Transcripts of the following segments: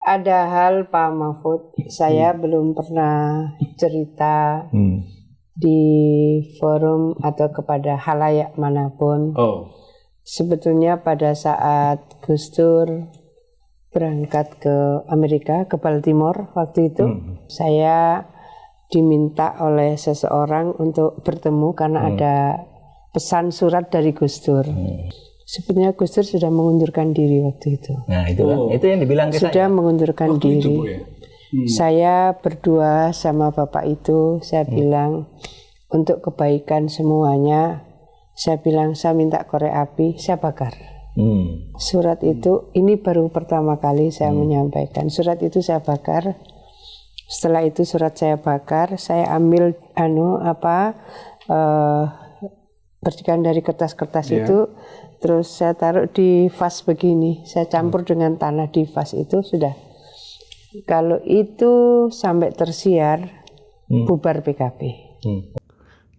ada hal Pak Mahfud, saya belum pernah cerita di forum atau kepada halayak manapun. Sebetulnya pada saat Gus Dur berangkat ke Amerika, ke Baltimore waktu itu, saya diminta oleh seseorang untuk bertemu karena ada pesan surat dari Gus Dur. Sebetulnya Gus Dur sudah mengundurkan diri waktu itu. Nah itu kan, itu yang dibilang ke sudah saya. Mengundurkan waktu diri. Itu, Bu, ya? Saya berdua sama Bapak itu, saya bilang untuk kebaikan semuanya, saya bilang saya minta korek api, saya bakar. Surat itu, ini baru pertama kali saya menyampaikan. Surat itu saya bakar. Setelah itu surat saya bakar, saya ambil percikan dari kertas-kertas itu, terus saya taruh di vas begini, saya campur dengan tanah di vas itu sudah. Kalau itu sampai tersiar, bubar PKB.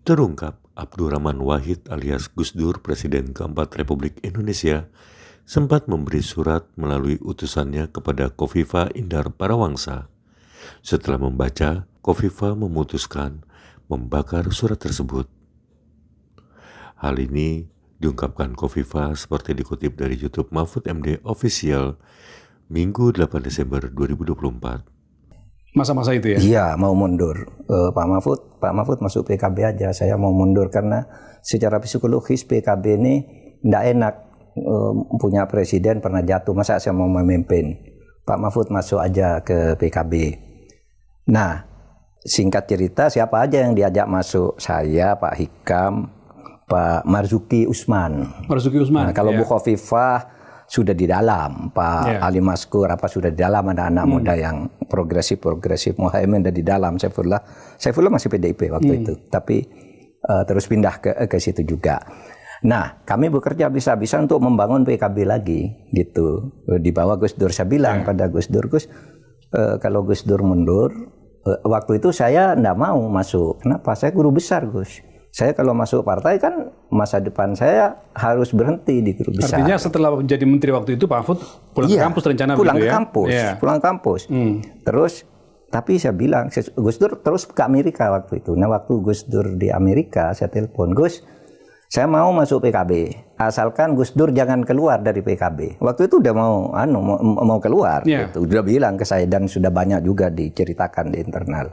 Terungkap Abdurrahman Wahid alias Gus Dur, Presiden keempat Republik Indonesia, sempat memberi surat melalui utusannya kepada Kofifa Indar Parawangsa. Setelah membaca, Kofifa memutuskan membakar surat tersebut. Hal ini diungkapkan Kofifa seperti dikutip dari YouTube Mahfud MD Official Minggu 8 Desember 2024. Masa-masa itu ya? Iya, mau mundur. Pak Mahfud masuk PKB aja. Saya mau mundur karena secara psikologis PKB ini tidak enak. Punya presiden pernah jatuh, masa saya mau memimpin. Pak Mahfud masuk aja ke PKB. Nah, singkat cerita siapa aja yang diajak masuk? Saya, Pak Hikam, Pak Marzuki Usman. Nah, kalau Bu Khofifah sudah di dalam, Pak Ali Maskur sudah di dalam, ada anak muda yang progresif, Muhaimin ada di dalam, Saifullah masih PDIP waktu itu, tapi terus pindah ke situ juga. Nah, kami bekerja bisa-bisa untuk membangun PKB lagi, gitu. Di bawah Gus Dur, saya bilang pada Gus Dur, kalau Gus Dur mundur, waktu itu saya enggak mau masuk. Kenapa? Saya guru besar, Gus. Saya kalau masuk partai kan masa depan saya harus berhenti di guru besar. Artinya setelah menjadi menteri waktu itu Pak Mahfud pulang ke kampus rencana pulang begitu ya? Pulang ke kampus. Terus, tapi saya bilang, Gus Dur terus ke Amerika waktu itu. Nah, waktu Gus Dur di Amerika, saya telepon, Gus, saya mau masuk PKB, asalkan Gus Dur jangan keluar dari PKB. Waktu itu udah mau keluar, gitu. Udah bilang ke saya dan sudah banyak juga diceritakan di internal.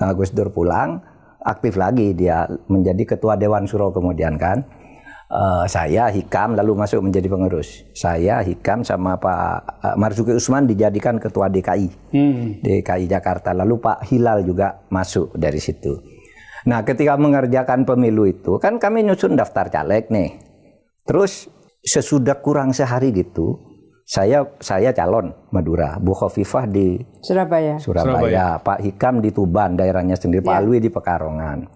Nah, Gus Dur pulang, aktif lagi dia menjadi ketua Dewan Suro kemudian kan. Saya Hikam lalu masuk menjadi pengurus. Saya Hikam sama Pak Marzuki Usman dijadikan ketua DKI, DKI Jakarta. Lalu Pak Hilal juga masuk dari situ. Nah, ketika mengerjakan pemilu itu, kan kami nyusun daftar caleg nih. Terus sesudah kurang sehari gitu, saya calon Madura, Bu Khofifah di Surabaya, Pak Hikam di Tuban, daerahnya sendiri, Pak Alwi di Pekalongan.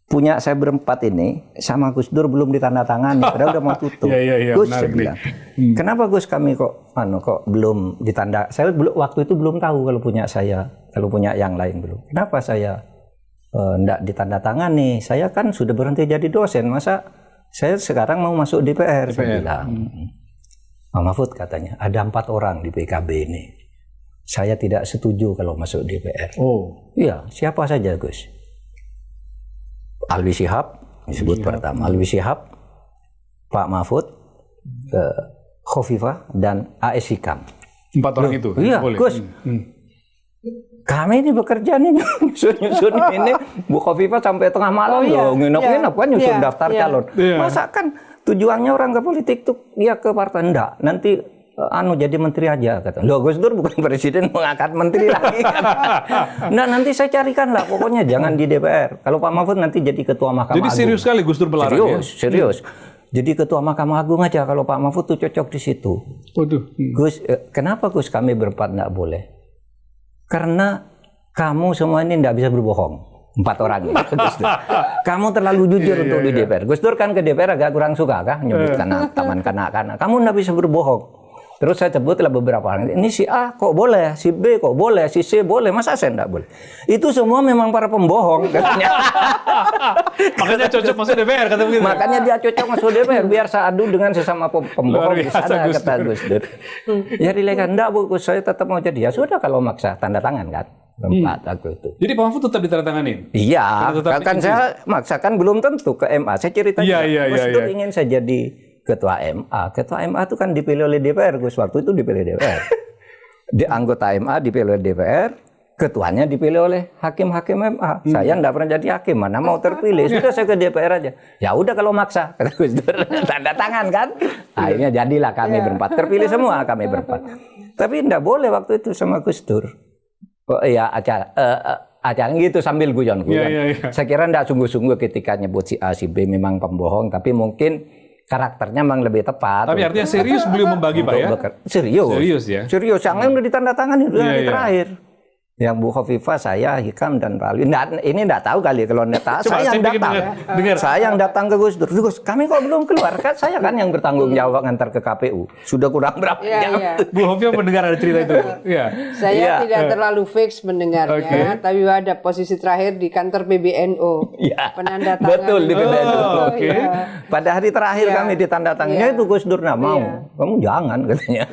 Punya saya berempat ini, sama Gus Dur belum ditandatangani, padahal udah mau tutup. Gus, saya bilang, kenapa Gus kami kok belum ditanda? Saya waktu itu belum tahu kalau punya saya, kalau punya yang lain belum. Kenapa saya enggak ditandatangani? Saya kan sudah berhenti jadi dosen, masa saya sekarang mau masuk DPR. Saya bilang, Pak Mahfud katanya, ada 4 orang di PKB ini. Saya tidak setuju kalau masuk DPR. Iya, siapa saja Gus? Alwi Shihab, disebut pertama. Alwi Shihab, Pak Mahfud, Khofifah, dan A.S. Hikam. 4 orang itu? Iya, Gus. Kami ini bekerja nih nyusun ini. Bu Khofifah sampai tengah malam loh, nginep-nginep kan nyusun daftar calon. Masa kan tujuannya orang ke politik tuh ya ke partai, enggak. Nanti jadi menteri aja kata. Loh, Gus Dur bukan presiden mengangkat menteri lagi. Nah, nanti saya carikan lah, pokoknya jangan di DPR. Kalau Pak Mahfud nanti jadi ketua Mahkamah Agung. Jadi serius sekali Gus Dur melarang. Serius. Jadi ketua Mahkamah Agung aja kalau Pak Mahfud tuh cocok di situ. Gus, kenapa Gus kami berempat enggak boleh? Karena kamu semua ini enggak bisa berbohong. 4 orang ini. Kamu terlalu jujur untuk di DPR. Gus Dur kan ke DPR agak kurang suka kah nyebut taman kanak-kanak. Kamu enggak bisa berbohong. Terus saya sebutlah beberapa orang. Ini si A kok boleh, si B kok boleh, si C boleh, masa saya enggak boleh? Itu semua memang para pembohong katanya. Makanya cocok masuk DPR kata begitu. Makanya dia cocok masuk DPR biar saya adu dengan sesama pembohong di sana, kata Gus Dur. Ya dilekan enggak Bu, saya tetap mau jadi. Ya sudah kalau maksa tanda tangan kan. Tempat aku itu. Jadi Pak Mahfud tetap ditandatanganin? Iya, kan saya maksakan belum tentu ke MA. Saya cerita Gus Dur ingin saya jadi ketua MA. Ketua MA itu kan dipilih oleh DPR, Gus. Waktu itu dipilih DPR. Di anggota MA dipilih oleh DPR, ketuanya dipilih oleh hakim-hakim MA. Saya enggak pernah jadi hakim, mana mau terpilih. Sudah saya ke DPR aja. Ya udah kalau maksa, kata Gus Dur. Tanda tangan kan. Akhirnya jadilah kami berempat. Terpilih semua kami berempat. Tapi enggak boleh waktu itu sama Gus Dur. Oh iya, acara gitu sambil guyon-guyon. Saya kira enggak sungguh-sungguh ketika nyebut si A, si B memang pembohong, tapi mungkin karakternya memang lebih tepat. Tapi artinya serius beliau membagi Pak ya? Serius. Serius ya? Serius, yang lain udah ditandatangani udah hari terakhir. Yang Bu Khofifah, saya, Hikam, dan Rali. Ini enggak tahu kali kalau enggak tahu. Saya yang datang. Saya yang datang ke Gus Dur. Gus, kami kok belum keluar? Kan saya kan yang bertanggung jawab ngantar ke KPU. Sudah kurang berapa jam. Bu Khofifah mendengar ada cerita itu. Saya tidak terlalu fix mendengarnya, tapi ada posisi terakhir di kantor PBNU. Penandatangan. Betul di PBNU. Pada hari terakhir kami ditandatangannya itu Gus Dur nggak mau. Kamu jangan katanya.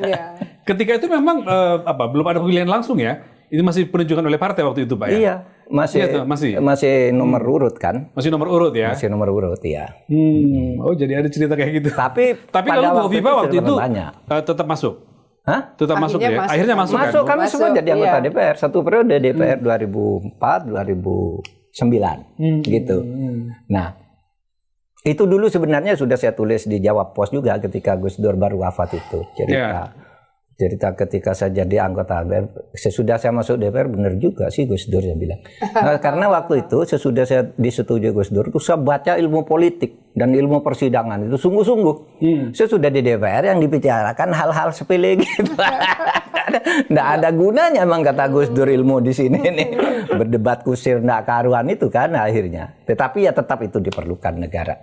Ketika itu memang belum ada pemilihan langsung ya? Ini masih penunjukan oleh partai waktu itu Pak ya? Iya, masih nomor urut kan? Masih nomor urut ya? Masih nomor urut ya. Oh jadi ada cerita kayak gitu. Tapi kalau Bu Khofifah waktu itu tetap masuk? Hah? Tetap masuk ya? Akhirnya masuk kan? Kami semua jadi anggota DPR. Satu periode DPR 2004-2009 gitu. Nah, itu dulu sebenarnya sudah saya tulis di Jawab Pos juga ketika Gus Dur baru wafat itu. Cerita ketika saya jadi anggota DPR, sesudah saya masuk DPR benar juga sih Gus Dur saya bilang. Nah, karena waktu itu sesudah saya disetujui Gus Dur, itu saya baca ilmu politik dan ilmu persidangan itu sungguh-sungguh. Saya sudah di DPR yang dibicarakan hal-hal sepele gitu. Nggak ada gunanya emang kata Gus Dur ilmu di sini nih. Berdebat kusir nggak karuan itu kan akhirnya. Tetapi ya tetap itu diperlukan negara.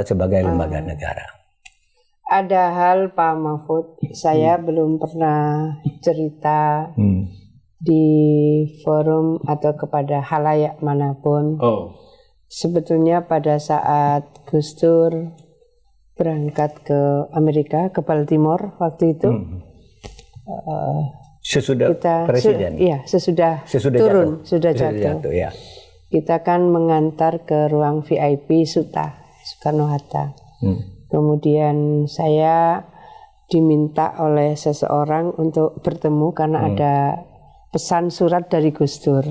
Sebagai lembaga negara. Ada hal Pak Mahfud, saya belum pernah cerita di forum atau kepada halayak manapun. Sebetulnya pada saat Gus Dur berangkat ke Amerika, ke Baltimore waktu itu, sesudah presiden. Sesudah turun, sudah jatuh. Ya. Kita kan mengantar ke ruang VIP Soekarno-Hatta. Kemudian saya diminta oleh seseorang untuk bertemu karena ada pesan surat dari Gus Dur.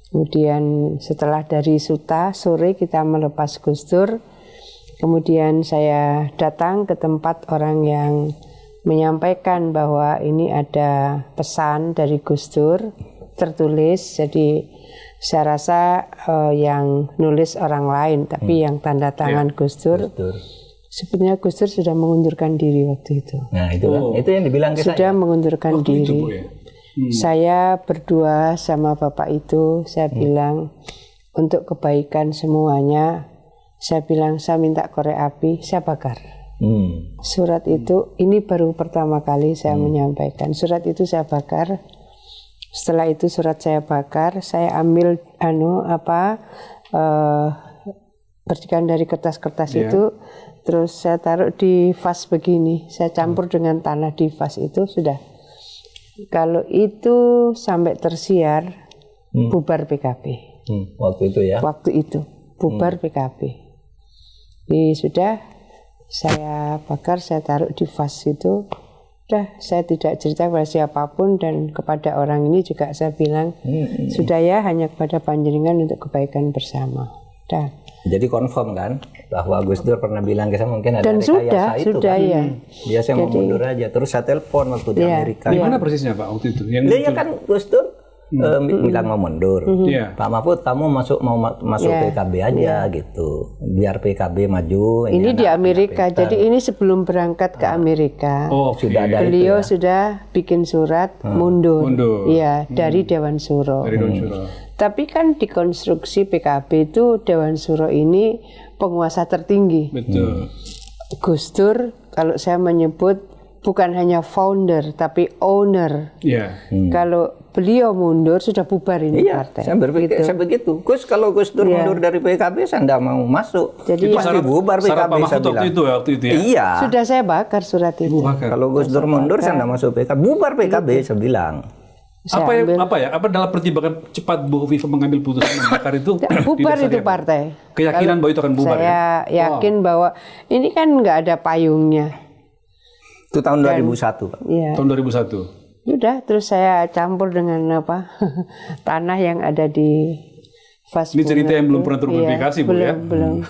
Kemudian setelah dari Suta sore kita melepas Gus Dur. Kemudian saya datang ke tempat orang yang menyampaikan bahwa ini ada pesan dari Gus Dur tertulis. Jadi saya rasa yang nulis orang lain, tapi yang tanda tangan Gus Dur. Sebenarnya Gus Dur sudah mengundurkan diri waktu itu. Nah itu kan, itu yang dibilang ke sudah mengundurkan diri. Saya berdua sama Bapak itu, saya bilang untuk kebaikan semuanya, saya bilang saya minta korek api, saya bakar. Surat itu, ini baru pertama kali saya menyampaikan. Surat itu saya bakar. Setelah itu surat saya bakar, saya ambil percikan dari kertas-kertas itu. Terus saya taruh di vas begini, saya campur dengan tanah di vas itu sudah. Kalau itu sampai tersiar, bubar PKB. Waktu itu ya? Waktu itu, bubar PKB. Sudah, saya bakar, saya taruh di vas itu. Sudah, saya tidak cerita kepada siapapun dan kepada orang ini juga saya bilang, sudah ya hanya kepada panjenengan untuk kebaikan bersama. Sudah. Jadi confirm kan bahwa Gus Dur pernah bilang ke saya mungkin ada dan rekayasa itu sudah, kan. Ya. Dia saya mau mundur aja. Terus saya telepon waktu di Amerika. Di mana persisnya Pak waktu itu? Dia kan Gus Dur bilang mau mundur. Pak Mahfud kamu masuk PKB aja gitu. Biar PKB maju. Ini di Amerika. Jadi ini sebelum berangkat ke Amerika. Sudah ada beliau itu ya? Sudah bikin surat mundur. Iya, dari Dewan Suro. Tapi kan di konstruksi PKB itu Dewan Suro ini penguasa tertinggi. Betul. Gus Dur kalau saya menyebut bukan hanya founder tapi owner. Kalau beliau mundur sudah bubar ini partai. Saya berpikir saya begitu. Gus, kalau Gus Dur mundur dari PKB, saya tidak mau masuk. Jadi itu pasti bubar PKB. Saya bilang. Waktu itu ya. Iya. Sudah saya bakar surat itu. Kalau Gus Dur mundur, saya tidak masuk PKB. Bubar PKB, saya bilang. Apa dalam pertimbangan cepat Bu Hovifah mengambil putusan membakar itu? Bubar itu partai. Keyakinan bahwa itu akan bubar. Saya yakin bahwa ini kan nggak ada payungnya. Itu tahun 2001. Iya. Tahun 2001. Udah, terus saya campur dengan tanah yang ada di Ini cerita yang belum pernah terpublikasi, Bu, ya? Belum.